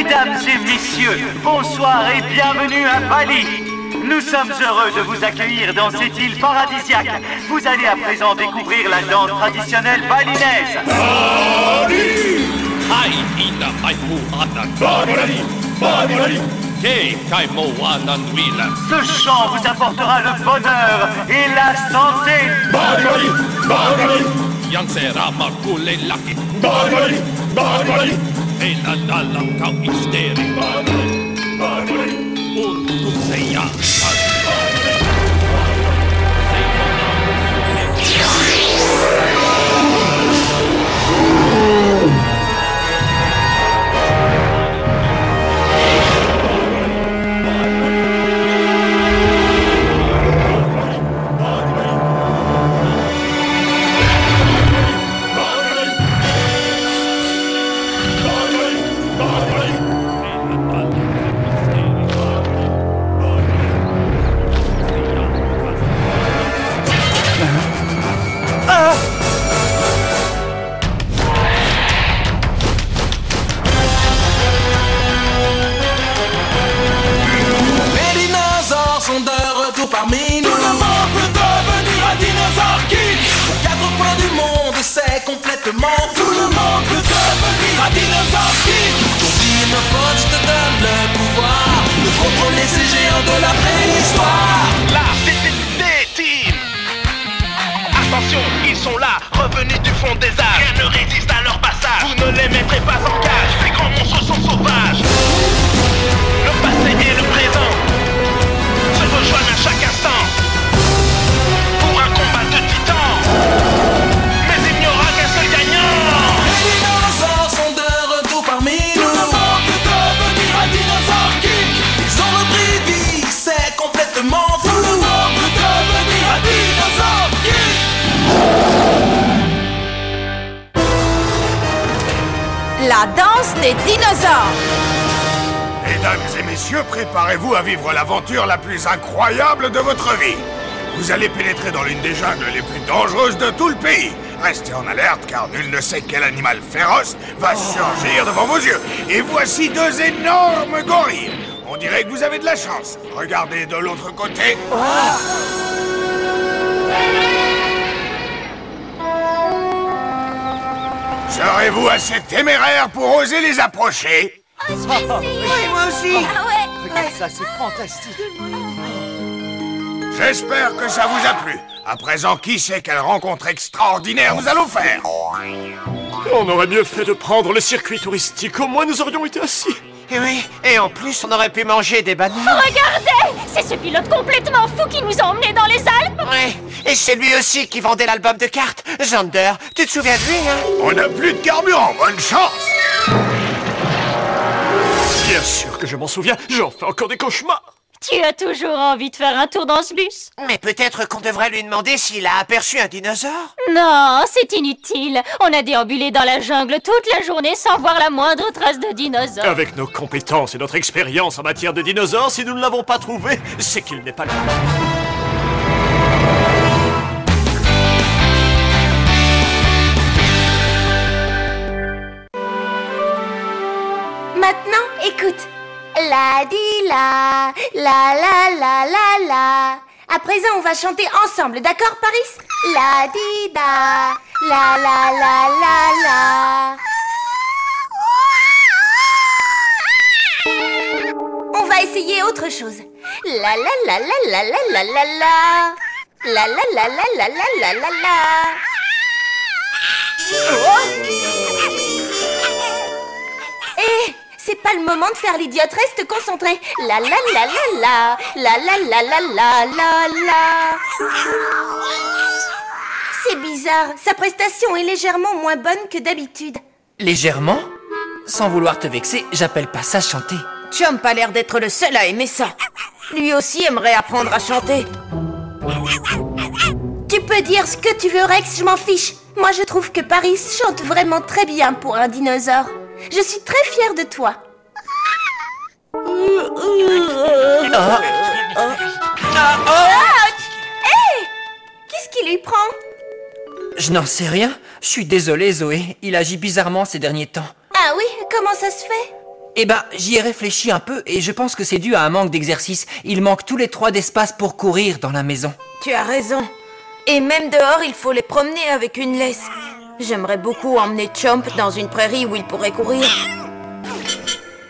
Mesdames et messieurs, bonsoir et bienvenue à Bali. Nous sommes heureux de vous accueillir dans cette île paradisiaque. Vous allez à présent découvrir la danse traditionnelle balinaise. Ce chant vous apportera le bonheur et la santé. Parmi nous, tout le monde peut devenir un dinosaure king. Aux quatre coins du monde, c'est complètement fou. Tout le monde peut devenir un dinosaure king. Ton dinopote te donne le pouvoir de contrôler ces géants de la préhistoire. Là, des teams. Attention, ils sont là, revenus du fond des âges. Rien ne résiste à leur passage. Vous ne les mettrez pas en cage. Ces grands monstres sont sauvages. Le passé et le présent se rejoignent à chaque instant pour un combat de titans. Mais il n'y aura qu'un seul gagnant. Les dinosaures sont de retour parmi nous. Tout le monde peut devenir un dinosaure king. Ils ont repris vie, c'est complètement fou. Tout le monde peut devenir un dinosaure king. La danse des dinosaures. Mesdames et messieurs, préparez-vous à vivre l'aventure la plus incroyable de votre vie. Vous allez pénétrer dans l'une des jungles les plus dangereuses de tout le pays. Restez en alerte car nul ne sait quel animal féroce va surgir devant vos yeux. Et voici deux énormes gorilles. On dirait que vous avez de la chance. Regardez de l'autre côté. Serez-vous assez téméraire pour oser les approcher? Oui, moi aussi. Ah ouais. Regarde ça, c'est fantastique. J'espère que ça vous a plu. À présent, qui sait quelle rencontre extraordinaire nous allons faire? On aurait mieux fait de prendre le circuit touristique. Au moins, nous aurions été assis. Et oui, et en plus, on aurait pu manger des bananes. Regardez, c'est ce pilote complètement fou qui nous a emmenés dans les Alpes. Ouais, et c'est lui aussi qui vendait l'album de cartes. Zander, tu te souviens de lui, hein? On n'a plus de carburant, bonne chance! Bien sûr que je m'en souviens, j'en fais encore des cauchemars. Tu as toujours envie de faire un tour dans ce bus? Mais peut-être qu'on devrait lui demander s'il a aperçu un dinosaure. Non, c'est inutile. On a déambulé dans la jungle toute la journée sans voir la moindre trace de dinosaure. Avec nos compétences et notre expérience en matière de dinosaures, si nous ne l'avons pas trouvé, c'est qu'il n'est pas là. Maintenant, écoute. La di la, la la la la la. À présent, on va chanter ensemble, d'accord, Paris? La di da, la la la la la. On va essayer autre chose. La la la la la la la la la. La la la la la la la la la. Eh, c'est pas le moment de faire l'idiote, reste concentré. La la la la la, la la la la la la la. C'est bizarre, sa prestation est légèrement moins bonne que d'habitude. Légèrement? Sans vouloir te vexer, j'appelle pas ça chanter. Chum pas l'air d'être le seul à aimer ça. Lui aussi aimerait apprendre à chanter. Tu peux dire ce que tu veux, Rex, je m'en fiche. Moi, je trouve que Paris chante vraiment très bien pour un dinosaure. Je suis très fière de toi. Hé! Qu'est-ce qui lui prend? Je n'en sais rien. Je suis désolé, Zoé. Il agit bizarrement ces derniers temps. Ah oui? Comment ça se fait? Eh ben, j'y ai réfléchi un peu et je pense que c'est dû à un manque d'exercice. Il manque tous les 3 d'espace pour courir dans la maison. Tu as raison. Et même dehors, il faut les promener avec une laisse. J'aimerais beaucoup emmener Chomp dans une prairie où il pourrait courir.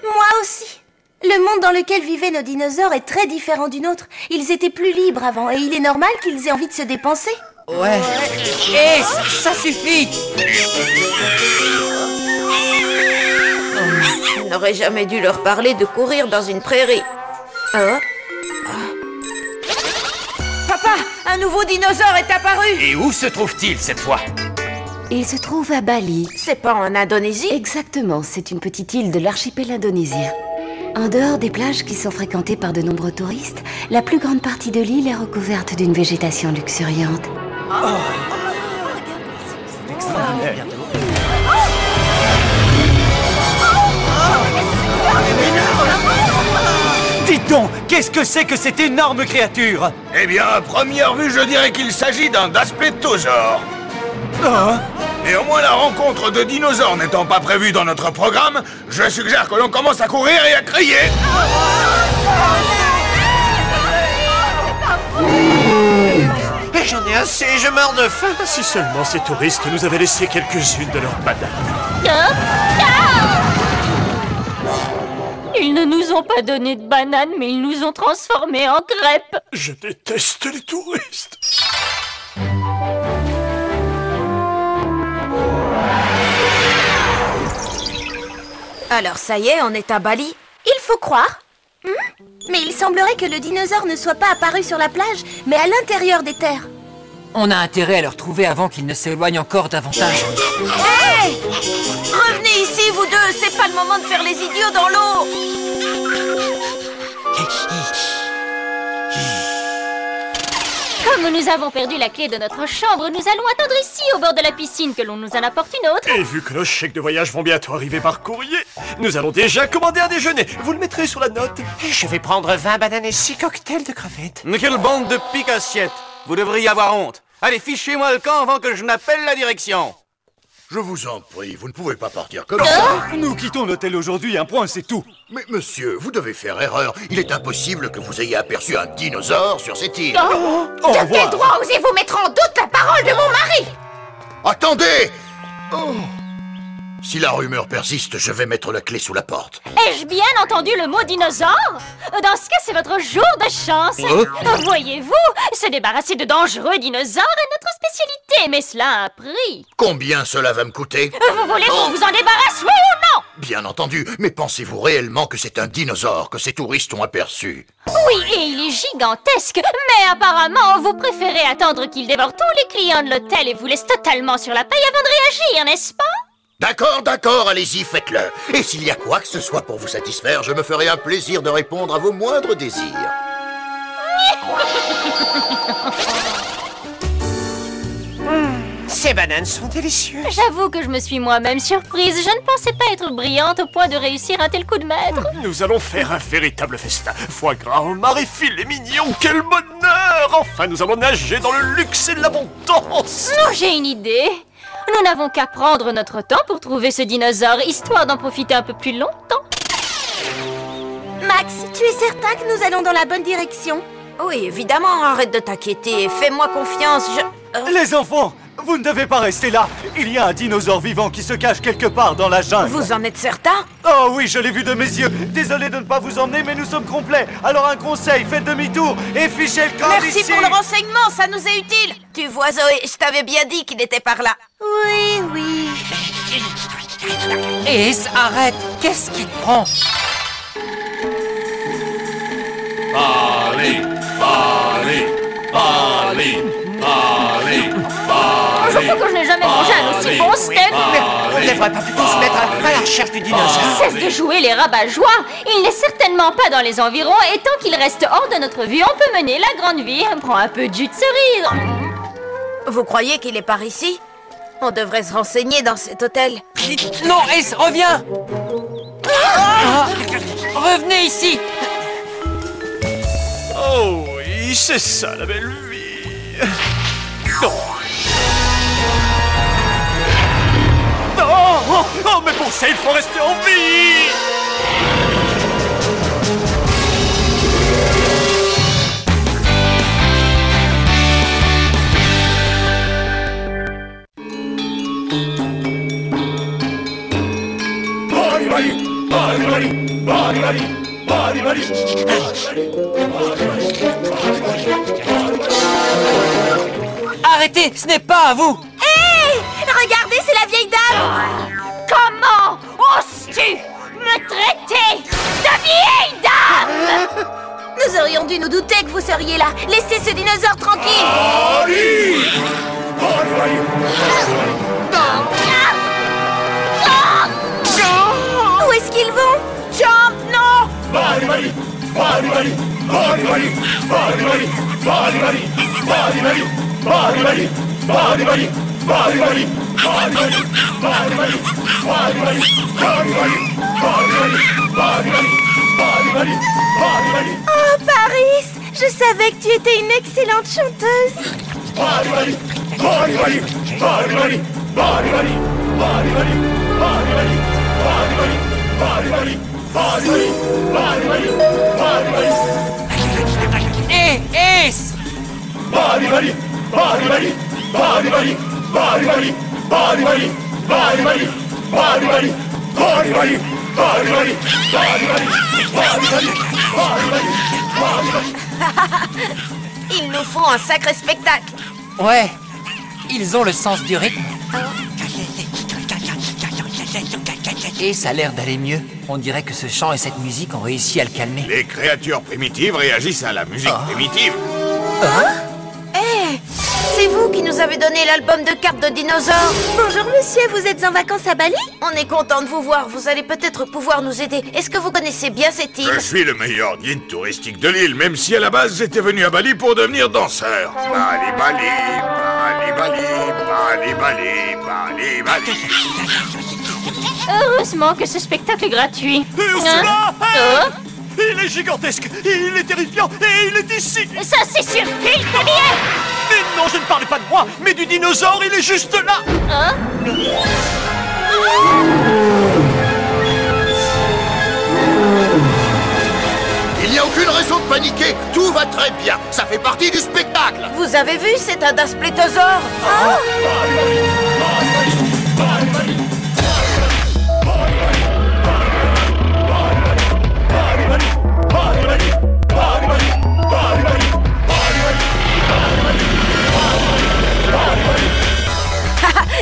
Moi aussi. Le monde dans lequel vivaient nos dinosaures est très différent du nôtre. Ils étaient plus libres avant et il est normal qu'ils aient envie de se dépenser. Ouais. Hé, ça suffit! On n'aurait jamais dû leur parler de courir dans une prairie. Oh. Papa, un nouveau dinosaure est apparu! Et où se trouve-t-il cette fois? Il se trouve à Bali. C'est pas en Indonésie? Exactement, c'est une petite île de l'archipel indonésien. En dehors des plages qui sont fréquentées par de nombreux touristes, la plus grande partie de l'île est recouverte d'une végétation luxuriante. Dites donc, qu'est-ce que c'est que cette énorme créature? Eh bien, à première vue, je dirais qu'il s'agit d'un dasplétosaure. Néanmoins, la rencontre de dinosaures n'étant pas prévue dans notre programme, je suggère que l'on commence à courir et à crier. J'en ai assez, je meurs de faim. Si seulement ces touristes nous avaient laissé quelques-unes de leurs bananes. Ils ne nous ont pas donné de bananes, mais ils nous ont transformés en crêpes. Je déteste les touristes. Alors ça y est, on est à Bali? Il faut croire. Mais il semblerait que le dinosaure ne soit pas apparu sur la plage, mais à l'intérieur des terres. On a intérêt à le retrouver avant qu'il ne s'éloigne encore davantage. Hé! Revenez ici, vous deux! C'est pas le moment de faire les idiots dans l'eau! Comme nous avons perdu la clé de notre chambre, nous allons attendre ici, au bord de la piscine, que l'on nous en apporte une autre. Et vu que nos chèques de voyage vont bientôt arriver par courrier, nous allons déjà commander un déjeuner. Vous le mettrez sur la note. Je vais prendre 20 bananes et 6 cocktails de crevettes. Mais quelle bande de pique-assiettes! Vous devriez avoir honte. Allez, fichez-moi le camp avant que je n'appelle la direction. Je vous en prie, vous ne pouvez pas partir comme ça. Nous quittons l'hôtel aujourd'hui, un point, c'est tout. Mais monsieur, vous devez faire erreur. Il est impossible que vous ayez aperçu un dinosaure sur cette île. De quel droit osez-vous mettre en doute la parole de mon mari? Attendez! Si la rumeur persiste, je vais mettre la clé sous la porte. Ai-je bien entendu le mot dinosaure? Dans ce cas, c'est votre jour de chance. Voyez-vous, se débarrasser de dangereux dinosaures est notre spécialité, mais cela a un prix. Combien cela va me coûter? Vous voulez qu'on vous en débarrasse, oui ou non? Bien entendu, mais pensez-vous réellement que c'est un dinosaure que ces touristes ont aperçu? Oui, et il est gigantesque, mais apparemment, vous préférez attendre qu'il dévore tous les clients de l'hôtel et vous laisse totalement sur la paille avant de réagir, n'est-ce pas? D'accord, allez-y, faites-le. Et s'il y a quoi que ce soit pour vous satisfaire, je me ferai un plaisir de répondre à vos moindres désirs. Ces bananes sont délicieuses. J'avoue que je me suis moi-même surprise. Je ne pensais pas être brillante au point de réussir un tel coup de maître. Nous allons faire un véritable festin. Foie gras, homard et filet mignon, quel bonheur! Enfin, nous allons nager dans le luxe et l'abondance. Oh, j'ai une idée. Nous n'avons qu'à prendre notre temps pour trouver ce dinosaure, histoire d'en profiter un peu plus longtemps. Max, tu es certain que nous allons dans la bonne direction? Oui, évidemment, arrête de t'inquiéter. Fais-moi confiance, Les enfants, vous ne devez pas rester là. Il y a un dinosaure vivant qui se cache quelque part dans la jungle. Vous en êtes certain? Oh oui, je l'ai vu de mes yeux. Désolé de ne pas vous emmener, mais nous sommes complets. Alors un conseil, faites demi-tour et fichez le camp Merci ici. pour le renseignement, ça nous est utile. Tu vois, Zoé, je t'avais bien dit qu'il était par là. Oui. Ace, arrête! Qu'est-ce qui te prend? Bali. J'avoue que je n'ai jamais mangé un aussi bon steak. On ne devrait pas plutôt se mettre à la recherche du dinosaure? Cesse de jouer les rabat-joie. Il n'est certainement pas dans les environs et tant qu'il reste hors de notre vue, on peut mener la grande vie. Prends un peu de jus de cerise. Vous croyez qu'il est par ici? On devrait se renseigner dans cet hôtel. Non, Ace, reviens! Revenez ici! Oh oui, c'est ça la belle vie. Non. Non, oh, mais pour ça, il faut rester en vie. Arrêtez, ce n'est pas à vous! Hé! Regardez, c'est la vieille dame! Comment oses-tu me traiter de vieille dame? Nous aurions dû nous douter que vous seriez là. Laissez ce dinosaure tranquille. Où est-ce qu'ils vont? Jump, non! Oh, Paris! Je savais que tu étais une excellente chanteuse. Hé, Ace! Ils nous font un sacré spectacle. Ouais, ils ont le sens du rythme. Et ça a l'air d'aller mieux. On dirait que ce chant et cette musique ont réussi à le calmer. Les créatures primitives réagissent à la musique primitive. Hé, c'est vous qui nous avez donné l'album de cartes de dinosaures. Bonjour monsieur, vous êtes en vacances à Bali? On est content de vous voir, vous allez peut-être pouvoir nous aider. Est-ce que vous connaissez bien cette île? Je suis le meilleur guide touristique de l'île, même si à la base j'étais venu à Bali pour devenir danseur. Bali, Bali, Bali, Bali, Bali, Bali, Bali, Bali. Heureusement que ce spectacle est gratuit. Ursula! Il est gigantesque, il est terrifiant et il est ici! Ça, c'est sur fil, tes billets! Mais non, je ne parlais pas de moi, mais du dinosaure, il est juste là! Hein? Il n'y a aucune raison de paniquer, tout va très bien, ça fait partie du spectacle. Vous avez vu, c'est un dasplétosaure.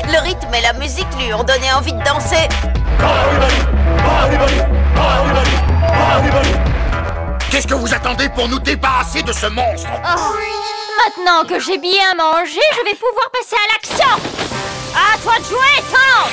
Le rythme et la musique lui ont donné envie de danser. Qu'est-ce que vous attendez pour nous débarrasser de ce monstre? Maintenant que j'ai bien mangé, je vais pouvoir passer à l'action. À toi de jouer, Tank!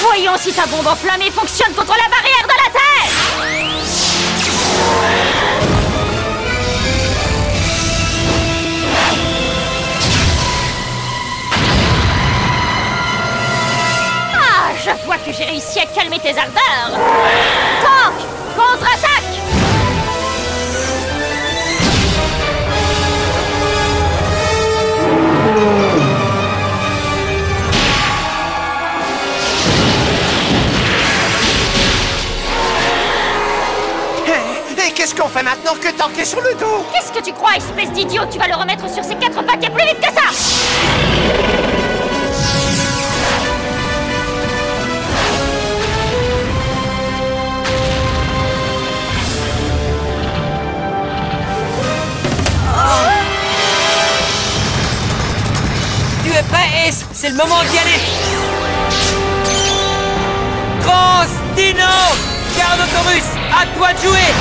Voyons si ta bombe enflammée fonctionne contre la barrière de la Terre! Ah, je vois que j'ai réussi à calmer tes ardeurs! Tank, contre-attaque! Et qu'est-ce qu'on fait maintenant que Tank est sur le dos? Qu'est-ce que tu crois, espèce d'idiot? Tu vas le remettre sur ses 4 pattes et plus vite que ça! Tu es prêt, Ace? C'est le moment d'y aller! Trans Dino! Gardosaurus, à toi de jouer!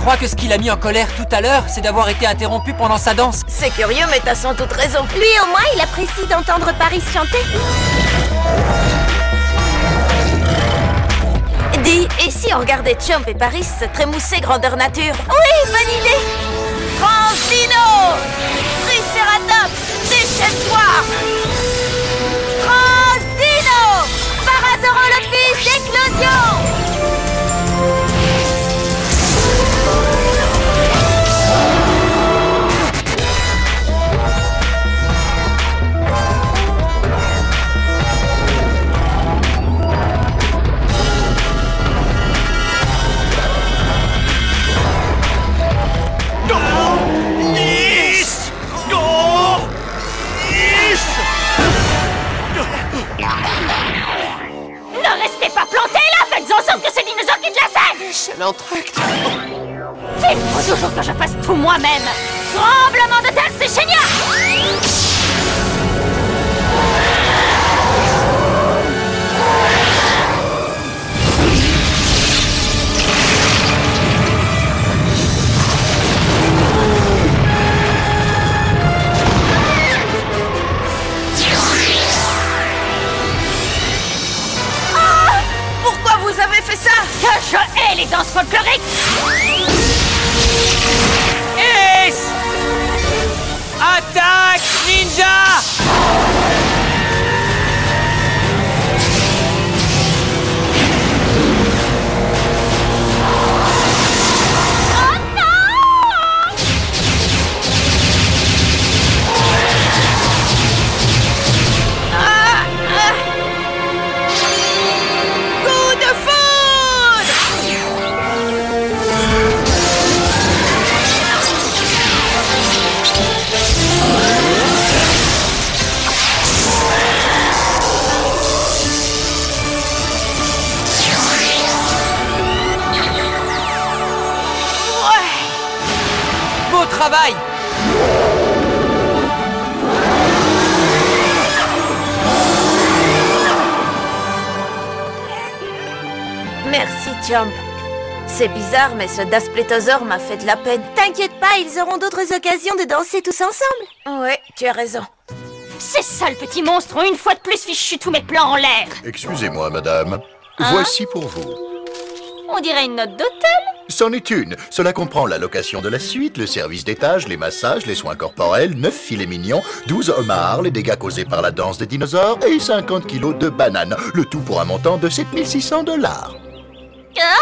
crois que ce qui l'a mis en colère tout à l'heure, c'est d'avoir été interrompu pendant sa danse. C'est curieux, mais t'as sans doute raison. Lui, au moins, il apprécie d'entendre Paris chanter. Dis, et si on regardait Chomp et Paris se trémousser grandeur nature? Oui, bonne idée. Transdino! Triceratops, déchaîne-toi! Transdino! Parasaurolophus d'éclosion! Ne restez pas plantés là! Faites en sorte que ce dinosaure quitte la scène! Je l'entracte. Il faut toujours que je fasse tout moi-même! Tremblement de terre, c'est génial! Que je hais les danses folkloriques! Ace! Attaque ninja! Oh non! Coup de foudre! Beau travail! Merci, Chomp. C'est bizarre, mais ce Dasplétosaure m'a fait de la peine. T'inquiète pas, ils auront d'autres occasions de danser tous ensemble. Ouais, tu as raison. Ces sales petits monstres ont une fois de plus fichu tous mes plans en l'air! Excusez-moi, madame. Hein? Voici pour vous. On dirait une note d'hôtel! C'en est une. Cela comprend la location de la suite, le service d'étage, les massages, les soins corporels, 9 filets mignons, 12 homards, les dégâts causés par la danse des dinosaures et 50 kilos de bananes. Le tout pour un montant de 7600 $. Ah!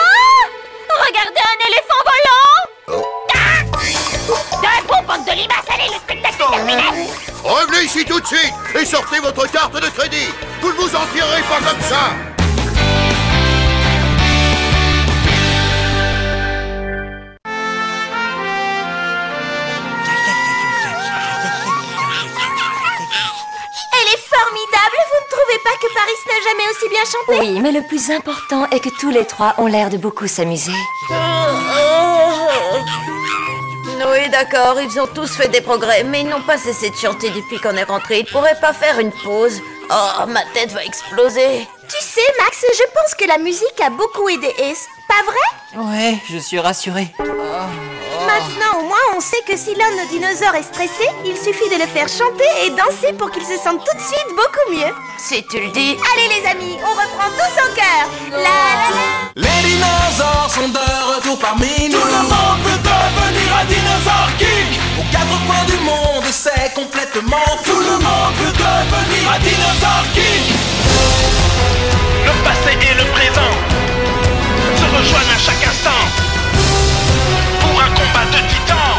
Regardez un éléphant volant! Oh. Ah! D'un bon bande de limaces, allez, le spectacle est terminé! Revenez ici tout de suite et sortez votre carte de crédit. Vous ne vous en tirerez pas comme ça. Elle est formidable, vous ne trouvez pas que Paris n'a jamais aussi bien chanté? Oui, mais le plus important est que tous les trois ont l'air de beaucoup s'amuser. Oui, d'accord, ils ont tous fait des progrès, mais ils n'ont pas cessé de chanter depuis qu'on est rentré. Ils pourraient pas faire une pause. Oh, ma tête va exploser. Tu sais, Max, je pense que la musique a beaucoup aidé Ace. Pas vrai? Ouais, je suis rassuré. Maintenant, au moins, on sait que si l'un de nos dinosaures est stressé, il suffit de le faire chanter et danser pour qu'il se sente tout de suite beaucoup mieux. Si tu le dis. Allez les amis, on reprend tous en chœur. La la la. Les dinosaures sont de retour parmi nous. Tout le monde veut devenir un dinosaure geek. Aux 4 coins du monde, c'est complètement fou. Tout le monde veut devenir un dinosaure geek. Le passé et le présent se rejoignent à chaque instant pour un combat de titans.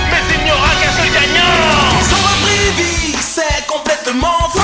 Mais il n'y aura qu'un seul gagnant. Sans repris vie, c'est complètement fou.